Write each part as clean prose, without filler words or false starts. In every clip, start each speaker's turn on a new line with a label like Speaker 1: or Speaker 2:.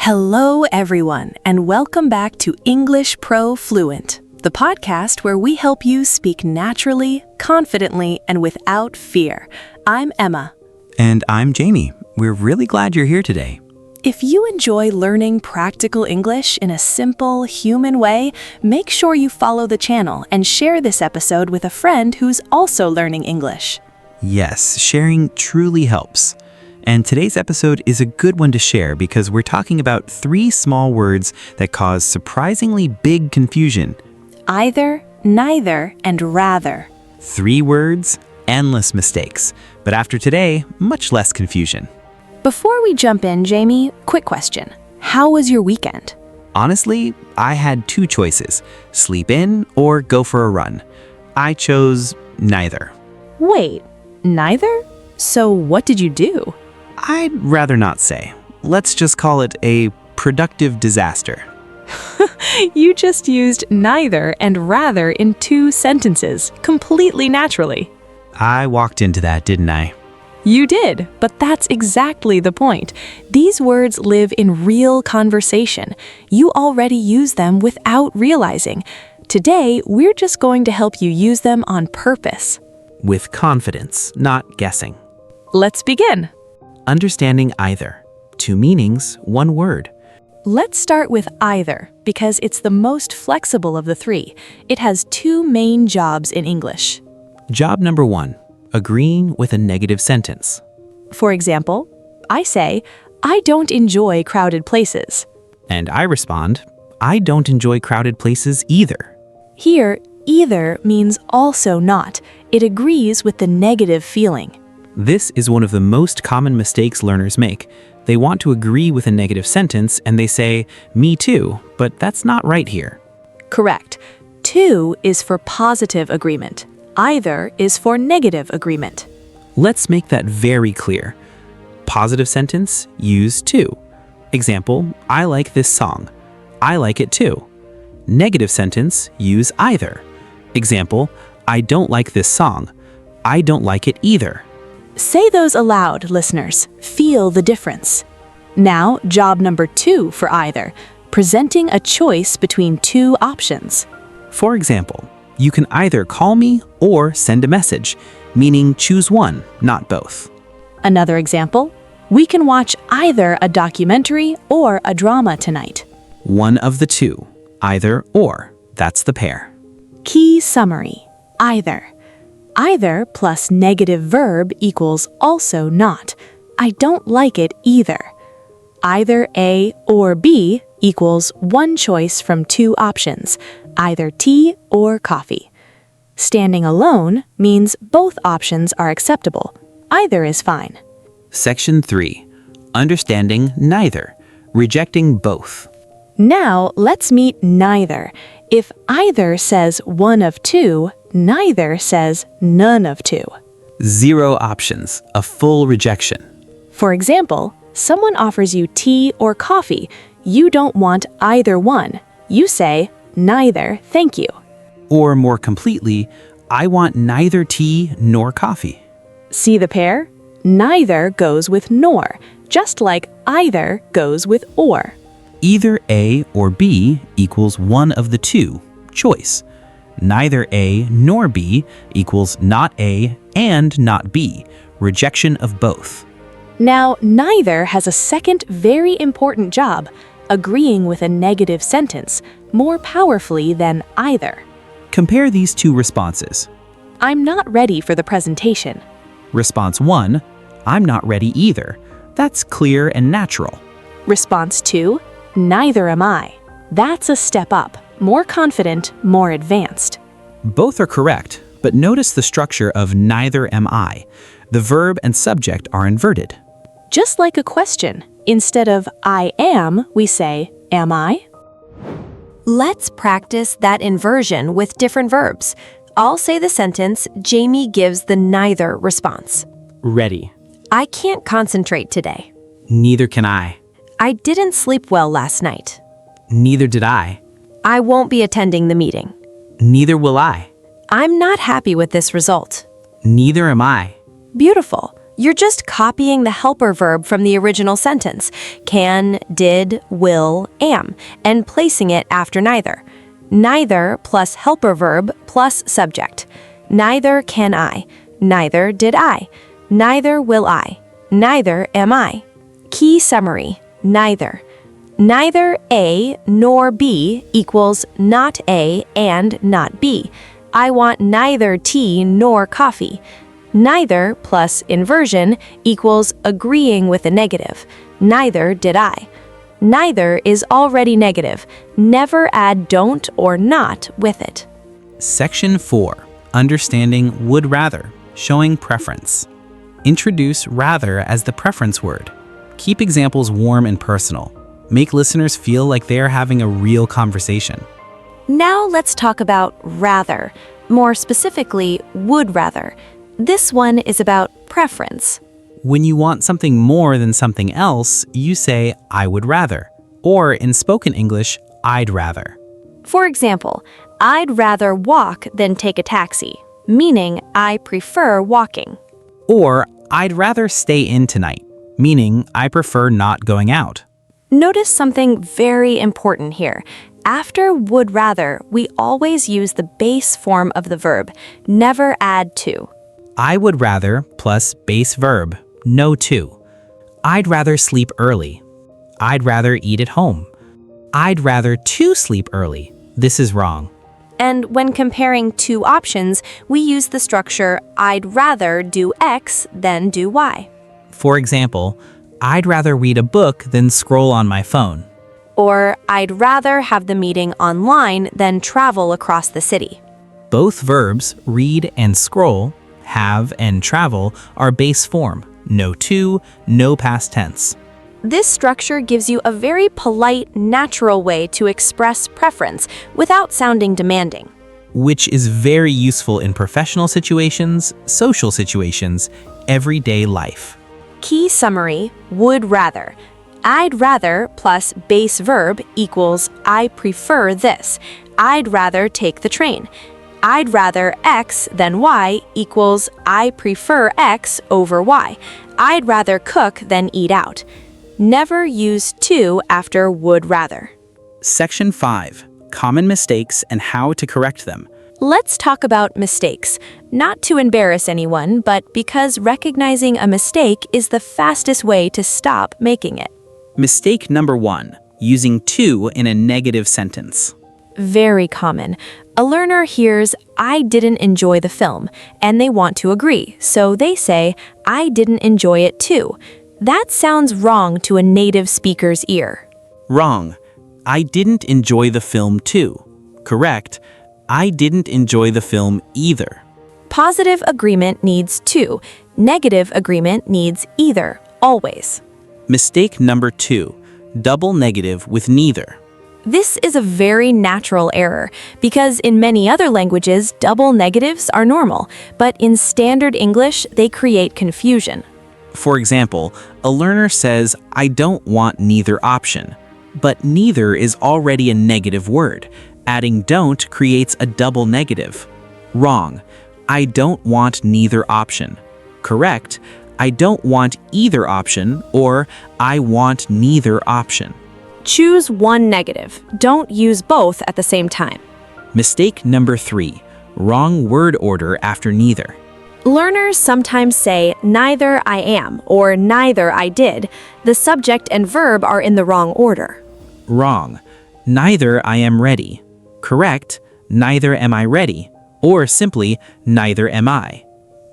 Speaker 1: Hello, everyone, and welcome back to English Pro Fluent, the podcast where we help you speak naturally, confidently, and without fear. I'm Emma.
Speaker 2: And I'm Jamie. We're really glad you're here today.
Speaker 1: If you enjoy learning practical English in a simple, human way, make sure you follow the channel and share this episode with a friend who's also learning English.
Speaker 2: Yes, sharing truly helps. And today's episode is a good one to share because we're talking about 3 small words that cause surprisingly big confusion.
Speaker 1: Either, neither, and rather.
Speaker 2: 3 words, endless mistakes. But after today, much less confusion.
Speaker 1: Before we jump in, Jamie, quick question. How was your weekend?
Speaker 2: Honestly, I had 2 choices, sleep in or go for a run. I chose neither.
Speaker 1: Wait, neither? So what did you do?
Speaker 2: I'd rather not say. Let's just call it a productive disaster.
Speaker 1: You just used neither and rather in 2 sentences, completely naturally.
Speaker 2: I walked into that, didn't I?
Speaker 1: You did, but that's exactly the point. These words live in real conversation. You already use them without realizing. Today, we're just going to help you use them on purpose.
Speaker 2: With confidence, not guessing.
Speaker 1: Let's begin.
Speaker 2: Understanding either. 2 meanings, 1 word.
Speaker 1: Let's start with either, because it's the most flexible of the 3. It has 2 main jobs in English.
Speaker 2: Job number 1, agreeing with a negative sentence.
Speaker 1: For example, I say, I don't enjoy crowded places.
Speaker 2: And I respond, I don't enjoy crowded places either.
Speaker 1: Here, either means also not. It agrees with the negative feeling.
Speaker 2: This is one of the most common mistakes learners make. They want to agree with a negative sentence and they say, me too, but that's not right here.
Speaker 1: Correct. To is for positive agreement. Either is for negative agreement.
Speaker 2: Let's make that very clear. Positive sentence, use to. Example, I like this song. I like it too. Negative sentence, use either. Example, I don't like this song. I don't like it either.
Speaker 1: Say those aloud, listeners. Feel the difference. Now, job number 2 for either, presenting a choice between 2 options.
Speaker 2: For example, you can either call me or send a message, meaning choose one, not both.
Speaker 1: Another example, we can watch either a documentary or a drama tonight.
Speaker 2: One of the 2, either or. That's the pair.
Speaker 1: Key summary, either. Either plus negative verb equals also not. I don't like it either. Either A or B equals 1 choice from 2 options, either tea or coffee. Standing alone means both options are acceptable. Either is fine.
Speaker 2: Section 3. Understanding neither. Rejecting both.
Speaker 1: Now, let's meet neither. If either says 1 of 2, neither says none of 2.
Speaker 2: 0 options, a full rejection.
Speaker 1: For example, someone offers you tea or coffee. You don't want either one. You say, neither, thank you.
Speaker 2: Or more completely, I want neither tea nor coffee.
Speaker 1: See the pair? Neither goes with nor, just like either goes with or.
Speaker 2: Either A or B equals 1 of the 2, choice. Neither A nor B equals not A and not B, rejection of both.
Speaker 1: Now, neither has a second very important job, agreeing with a negative sentence, more powerfully than either.
Speaker 2: Compare these 2 responses.
Speaker 1: I'm not ready for the presentation.
Speaker 2: Response 1, I'm not ready either. That's clear and natural.
Speaker 1: Response 2, neither am I. That's a step up, more confident, more advanced.
Speaker 2: Both are correct, but notice the structure of neither am I. The verb and subject are inverted.
Speaker 1: Just like a question, instead of I am, we say, am I?
Speaker 3: Let's practice that inversion with different verbs. I'll say the sentence, Jamie gives the neither response.
Speaker 2: Ready.
Speaker 3: I can't concentrate today.
Speaker 2: Neither can I.
Speaker 3: I didn't sleep well last night.
Speaker 2: Neither did I.
Speaker 3: I won't be attending the meeting.
Speaker 2: Neither will I.
Speaker 3: I'm not happy with this result.
Speaker 2: Neither am I.
Speaker 1: Beautiful.
Speaker 3: You're just copying the helper verb from the original sentence, can, did, will, am, and placing it after neither. Neither plus helper verb plus subject. Neither can I. Neither did I. Neither will I. Neither am I. Key summary, neither. Neither A nor B equals not A and not B. I want neither tea nor coffee. Neither plus inversion equals agreeing with a negative. Neither did I. Neither is already negative. Never add don't or not with it.
Speaker 2: Section 4. Understanding would rather, showing preference. Introduce rather as the preference word. Keep examples warm and personal. Make listeners feel like they are having a real conversation.
Speaker 3: Now let's talk about rather, more specifically, would rather. This one is about preference.
Speaker 2: When you want something more than something else, you say, I would rather. Or in spoken English, I'd rather.
Speaker 3: For example, I'd rather walk than take a taxi, meaning I prefer walking.
Speaker 2: Or I'd rather stay in tonight, meaning I prefer not going out.
Speaker 3: Notice something very important here. After would rather, we always use the base form of the verb, never add to.
Speaker 2: I would rather plus base verb, no to. I'd rather sleep early. I'd rather eat at home. I'd rather to sleep early. This is wrong.
Speaker 3: And when comparing two options, we use the structure I'd rather do X than do Y.
Speaker 2: For example, I'd rather read a book than scroll on my phone.
Speaker 3: Or I'd rather have the meeting online than travel across the city.
Speaker 2: Both verbs, read and scroll, have and travel, are base form, no to, no past tense.
Speaker 3: This structure gives you a very polite, natural way to express preference without sounding demanding.
Speaker 2: Which is very useful in professional situations, social situations, everyday life.
Speaker 3: Key summary, would rather. I'd rather plus base verb equals I prefer this. I'd rather take the train. I'd rather X than Y equals I prefer X over Y. I'd rather cook than eat out. Never use to after would rather.
Speaker 2: Section 5. Common mistakes and how to correct them.
Speaker 3: Let's talk about mistakes. Not to embarrass anyone, but because recognizing a mistake is the fastest way to stop making it.
Speaker 2: Mistake number 1. Using to in a negative sentence.
Speaker 3: Very common. A learner hears, I didn't enjoy the film, and they want to agree, so they say, I didn't enjoy it too. That sounds wrong to a native speaker's ear.
Speaker 2: Wrong. I didn't enjoy the film too. Correct. I didn't enjoy the film either.
Speaker 3: Positive agreement needs to. Negative agreement needs either, always.
Speaker 2: Mistake number 2. Double negative with neither.
Speaker 3: This is a very natural error because in many other languages, double negatives are normal, but in standard English, they create confusion.
Speaker 2: For example, a learner says, I don't want neither option. But neither is already a negative word. Adding don't creates a double negative. Wrong. I don't want neither option. Correct. I don't want either option, or I want neither option.
Speaker 3: Choose one negative. Don't use both at the same time.
Speaker 2: Mistake number 3. Wrong word order after neither.
Speaker 3: Learners sometimes say, neither I am or neither I did. The subject and verb are in the wrong order.
Speaker 2: Wrong. Neither I am ready. Correct. Neither am I ready. Or simply, neither am I.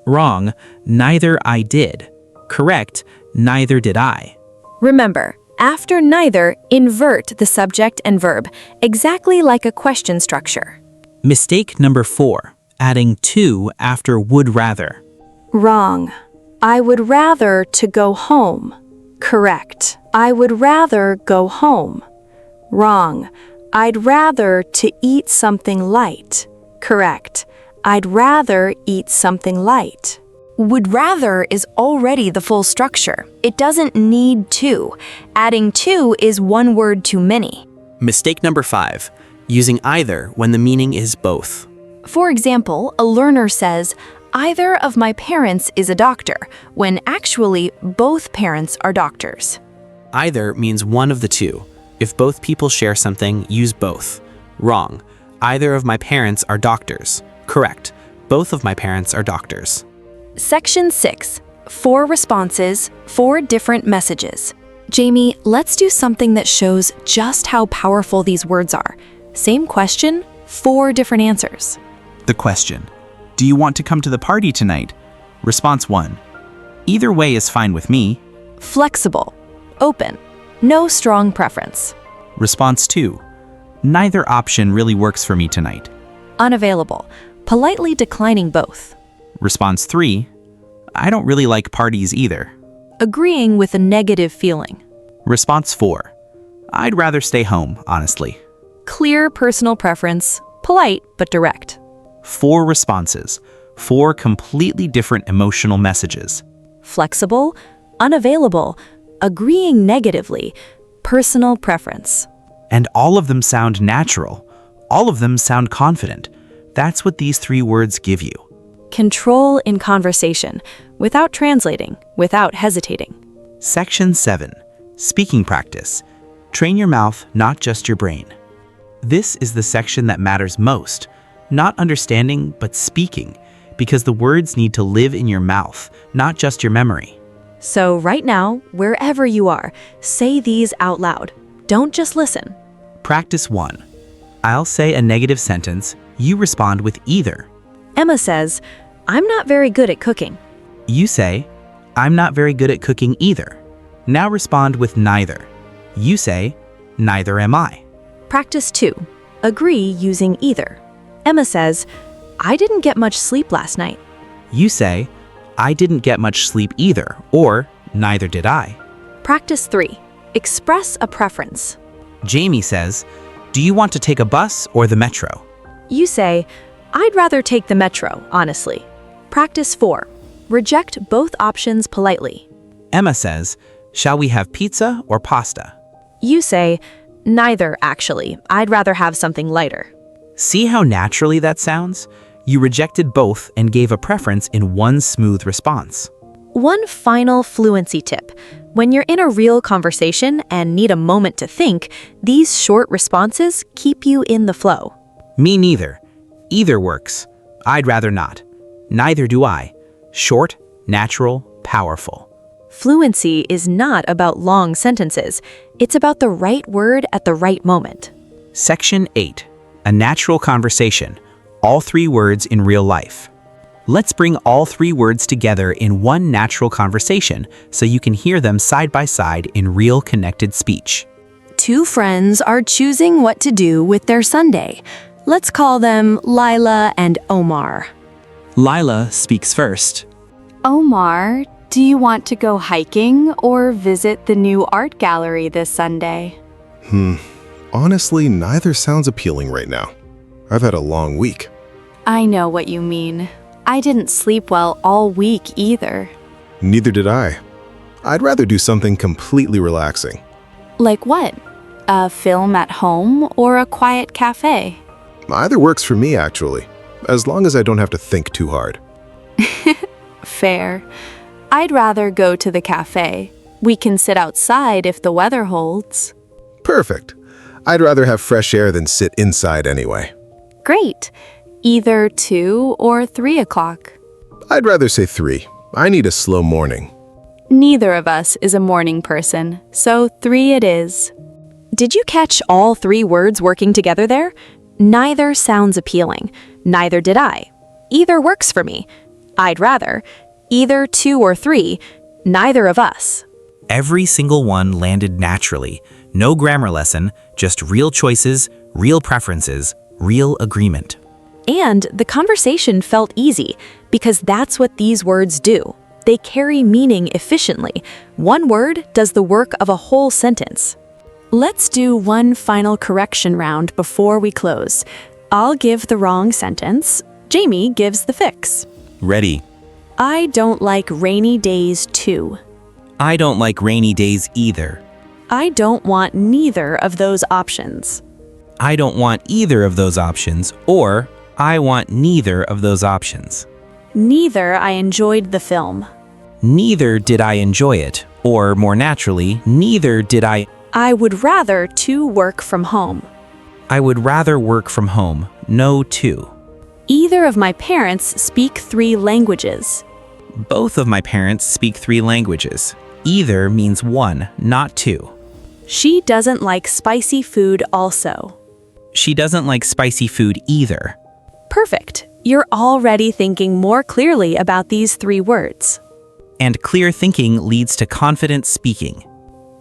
Speaker 2: Wrong. Neither I did. Correct. Neither did I.
Speaker 3: Remember, after neither, invert the subject and verb, exactly like a question structure.
Speaker 2: Mistake number 4. Adding to after would rather.
Speaker 3: Wrong. I would rather to go home. Correct. I would rather go home. Wrong. I'd rather to eat something light. Correct. I'd rather eat something light. Would rather is already the full structure. It doesn't need to. Adding to is one word too many.
Speaker 2: Mistake number 5. Using either when the meaning is both.
Speaker 3: For example, a learner says, Either of my parents is a doctor, when actually both parents are doctors.
Speaker 2: Either means one of the two. If both people share something, use both. Wrong. Either of my parents are doctors. Correct. Both of my parents are doctors.
Speaker 3: Section 6. 4 responses, 4 different messages. Jamie, let's do something that shows just how powerful these words are. Same question, 4 different answers.
Speaker 4: The question: do you want to come to the party tonight? Response 1. Either way is fine with me.
Speaker 3: Flexible, open, no strong preference.
Speaker 4: Response 2. Neither option really works for me tonight.
Speaker 3: Unavailable, politely declining both.
Speaker 4: Response 3. I don't really like parties either.
Speaker 3: Agreeing with a negative feeling.
Speaker 4: Response 4. I'd rather stay home, honestly.
Speaker 3: Clear personal preference, polite but direct.
Speaker 4: 4 responses, 4 completely different emotional messages.
Speaker 3: Flexible, unavailable, agreeing negatively, personal preference.
Speaker 4: And all of them sound natural. All of them sound confident. That's what these 3 words give you.
Speaker 3: Control in conversation, without translating, without hesitating.
Speaker 4: Section 7. Speaking practice. Train your mouth, not just your brain. This is the section that matters most. Not understanding, but speaking, because the words need to live in your mouth, not just your memory.
Speaker 3: So right now, wherever you are, say these out loud. Don't just listen.
Speaker 4: Practice 1. I'll say a negative sentence. You respond with either.
Speaker 3: Emma says, I'm not very good at cooking.
Speaker 4: You say, I'm not very good at cooking either. Now respond with neither. You say, neither am I.
Speaker 3: Practice 2. Agree using either. Emma says, I didn't get much sleep last night.
Speaker 4: You say, I didn't get much sleep either, or neither did I.
Speaker 3: Practice 3. Express a preference.
Speaker 4: Jamie says, do you want to take a bus or the metro?
Speaker 3: You say, I'd rather take the metro, honestly. Practice 4. Reject both options politely.
Speaker 4: Emma says, shall we have pizza or pasta?
Speaker 3: You say, neither, actually. I'd rather have something lighter.
Speaker 4: See how naturally that sounds? You rejected both and gave a preference in one smooth response.
Speaker 3: One final fluency tip. When you're in a real conversation and need a moment to think, these short responses keep you in the flow.
Speaker 4: Me neither. Either works. I'd rather not. Neither do I. Short, natural, powerful.
Speaker 3: Fluency is not about long sentences. It's about the right word at the right moment.
Speaker 4: Section 8. A natural conversation. All 3 words in real life. Let's bring all 3 words together in one natural conversation so you can hear them side by side in real connected speech.
Speaker 3: 2 friends are choosing what to do with their Sunday. Let's call them Lila and Omar.
Speaker 2: Lila speaks first.
Speaker 5: Omar, do you want to go hiking or visit the new art gallery this Sunday?
Speaker 6: Honestly, neither sounds appealing right now. I've had a long week.
Speaker 5: I know what you mean. I didn't sleep well all week either.
Speaker 6: Neither did I. I'd rather do something completely relaxing.
Speaker 5: Like what? A film at home or a quiet cafe?
Speaker 6: Either works for me, actually, as long as I don't have to think too hard.
Speaker 5: Fair. I'd rather go to the cafe. We can sit outside if the weather holds.
Speaker 6: Perfect. I'd rather have fresh air than sit inside anyway.
Speaker 5: Great. Either 2 or 3 o'clock.
Speaker 6: I'd rather say 3. I need a slow morning.
Speaker 5: Neither of us is a morning person, so 3 it is.
Speaker 3: Did you catch all 3 words working together there? Neither sounds appealing. Neither did I. Either works for me. I'd rather. Either 2 or 3. Neither of us.
Speaker 4: Every single one landed naturally. No grammar lesson, just real choices, real preferences, real agreement.
Speaker 3: And the conversation felt easy, because that's what these words do. They carry meaning efficiently. One word does the work of a whole sentence. Let's do one final correction round before we close. I'll give the wrong sentence. Jamie gives the fix.
Speaker 2: Ready.
Speaker 3: I don't like rainy days too.
Speaker 2: I don't like rainy days either.
Speaker 3: I don't want neither of those options.
Speaker 2: I don't want either of those options, or I want neither of those options.
Speaker 1: Neither I enjoyed the film.
Speaker 2: Neither did I enjoy it. Or, more naturally, neither did I.
Speaker 1: I would rather to work from home.
Speaker 2: I would rather work from home. No to.
Speaker 1: Either of my parents speak 3 languages.
Speaker 2: Both of my parents speak 3 languages. Either means one, not two.
Speaker 1: She doesn't like spicy food also.
Speaker 2: She doesn't like spicy food either.
Speaker 1: Perfect. You're already thinking more clearly about these 3 words.
Speaker 2: And clear thinking leads to confident speaking.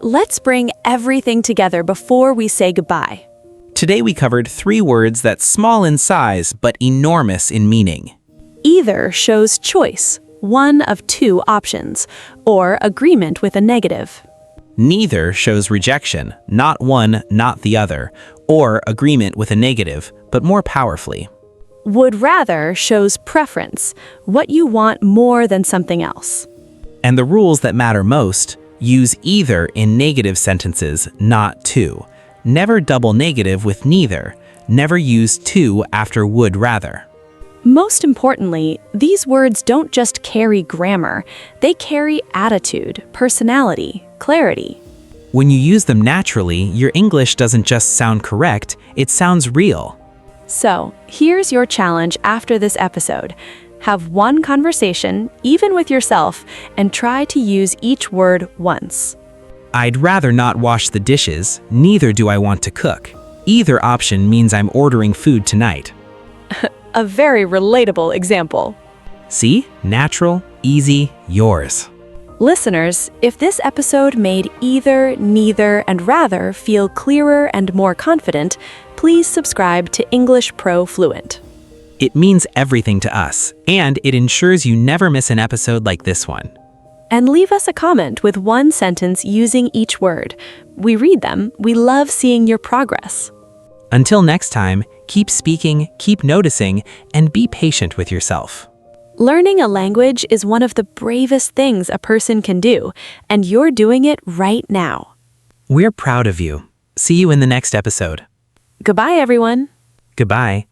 Speaker 1: Let's bring everything together before we say goodbye.
Speaker 2: Today we covered 3 words that's small in size but enormous in meaning.
Speaker 1: Either shows choice, one of 2 options, or agreement with a negative.
Speaker 2: Neither shows rejection, not one, not the other, or agreement with a negative, but more powerfully.
Speaker 1: Would rather shows preference, what you want more than something else.
Speaker 2: And the rules that matter most use either in negative sentences, not to. Never double negative with neither. Never use to after would rather.
Speaker 1: Most importantly, these words don't just carry grammar, they carry attitude, personality, clarity.
Speaker 2: When you use them naturally, your English doesn't just sound correct, it sounds real.
Speaker 1: So, here's your challenge after this episode. Have one conversation, even with yourself, and try to use each word once.
Speaker 2: I'd rather not wash the dishes, neither do I want to cook. Either option means I'm ordering food tonight.
Speaker 1: A very relatable example.
Speaker 2: See? Natural, easy, yours.
Speaker 1: Listeners, if this episode made either, neither, and rather feel clearer and more confident, please subscribe to English Pro Fluent.
Speaker 2: It means everything to us, and it ensures you never miss an episode like this one.
Speaker 1: And leave us a comment with one sentence using each word. We read them, we love seeing your progress.
Speaker 2: Until next time, keep speaking, keep noticing, and be patient with yourself.
Speaker 1: Learning a language is one of the bravest things a person can do, and you're doing it right now.
Speaker 2: We're proud of you. See you in the next episode.
Speaker 1: Goodbye, everyone.
Speaker 2: Goodbye.